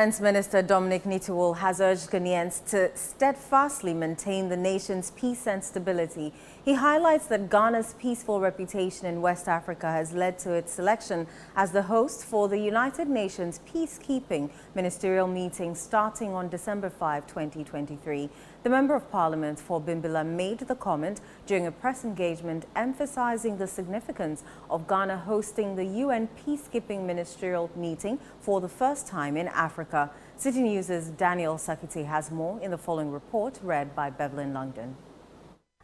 Defense Minister Dominic Nitiwul has urged Ghanaians to steadfastly maintain the nation's peace and stability. He highlights that Ghana's peaceful reputation in West Africa has led to its selection as the host for the United Nations peacekeeping ministerial meeting starting on December 5, 2023. The Member of Parliament for Bimbilla made the comment during a press engagement emphasizing the significance of Ghana hosting the UN peacekeeping ministerial meeting for the first time in Africa. Citi News' Daniel Sakiti has more in the following report read by Bevelyn London.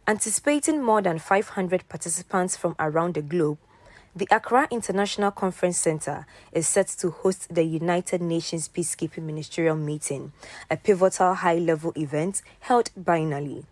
Anticipating more than 500 participants from around the globe, the Accra International Conference Center is set to host the United Nations Peacekeeping Ministerial Meeting, a pivotal high-level event held biennially.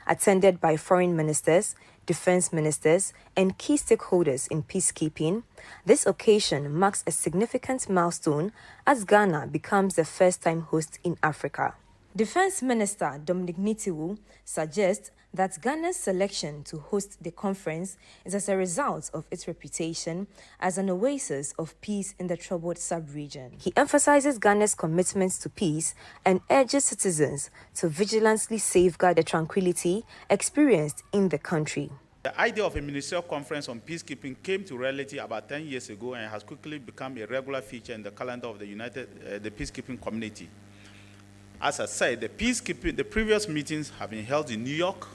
Attended by foreign ministers, defense ministers, and key stakeholders in peacekeeping, this occasion marks a significant milestone as Ghana becomes the first-time host in Africa. Defense Minister Dominic Nitiwul suggests that Ghana's selection to host the conference is as a result of its reputation as an oasis of peace in the troubled sub-region. He emphasizes Ghana's commitment to peace and urges citizens to vigilantly safeguard the tranquility experienced in the country. The idea of a ministerial conference on peacekeeping came to reality about 10 years ago and has quickly become a regular feature in the calendar of the peacekeeping community. As I said, the previous meetings have been held in New York,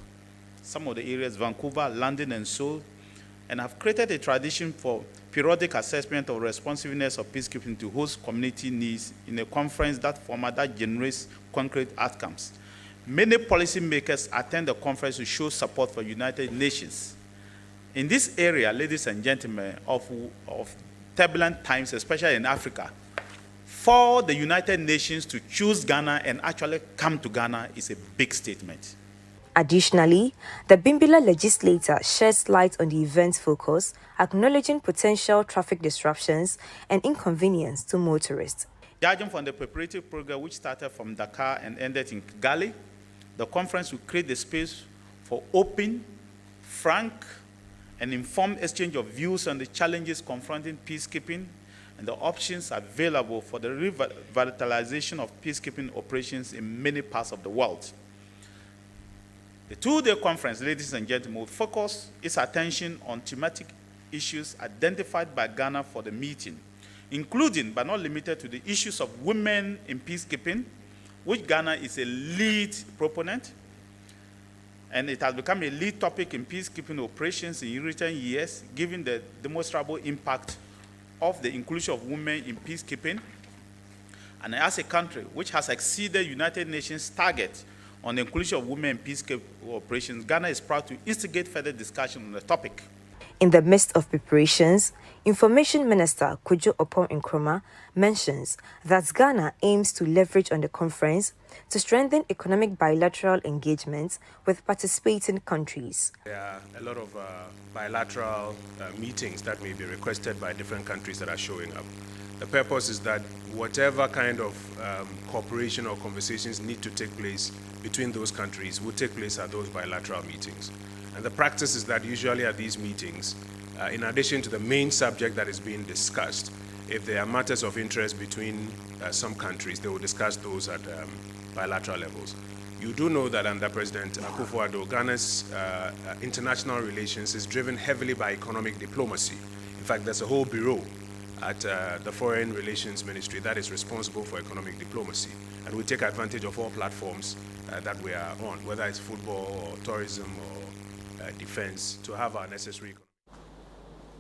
some of the areas, Vancouver, London, and Seoul, and have created a tradition for periodic assessment of responsiveness of peacekeeping to host community needs in a conference that generates concrete outcomes. Many policymakers attend the conference to show support for United Nations. In this area, ladies and gentlemen, of turbulent times, especially in Africa, for the United Nations to choose Ghana and actually come to Ghana is a big statement. Additionally, the Bimbilla legislator sheds light on the event's focus, acknowledging potential traffic disruptions and inconvenience to motorists. Judging from the preparatory program which started from Dakar and ended in Kigali, the conference will create the space for open, frank, and informed exchange of views on the challenges confronting peacekeeping and the options available for the revitalization of peacekeeping operations in many parts of the world. The two-day conference, ladies and gentlemen, will focus its attention on thematic issues identified by Ghana for the meeting, including but not limited to the issues of women in peacekeeping, which Ghana is a lead proponent, and it has become a lead topic in peacekeeping operations in recent years, given the demonstrable impact of the inclusion of women in peacekeeping. And as a country which has exceeded United Nations target on the inclusion of women in peacekeeping operations, Ghana is proud to instigate further discussion on the topic. In the midst of preparations, Information Minister Kojo Oppong Nkrumah mentions that Ghana aims to leverage on the conference to strengthen economic bilateral engagements with participating countries. There are a lot of bilateral meetings that may be requested by different countries that are showing up. The purpose is that whatever kind of cooperation or conversations need to take place between those countries will take place at those bilateral meetings. And the practice is that usually at these meetings, in addition to the main subject that is being discussed, if there are matters of interest between some countries, they will discuss those at bilateral levels. You do know that under President Akufo-Addo, Ghana's international relations is driven heavily by economic diplomacy. In fact, there's a whole bureau at the Foreign Relations Ministry that is responsible for economic diplomacy. And we take advantage of all platforms that we are on, whether it's football or tourism or defense, to have our necessary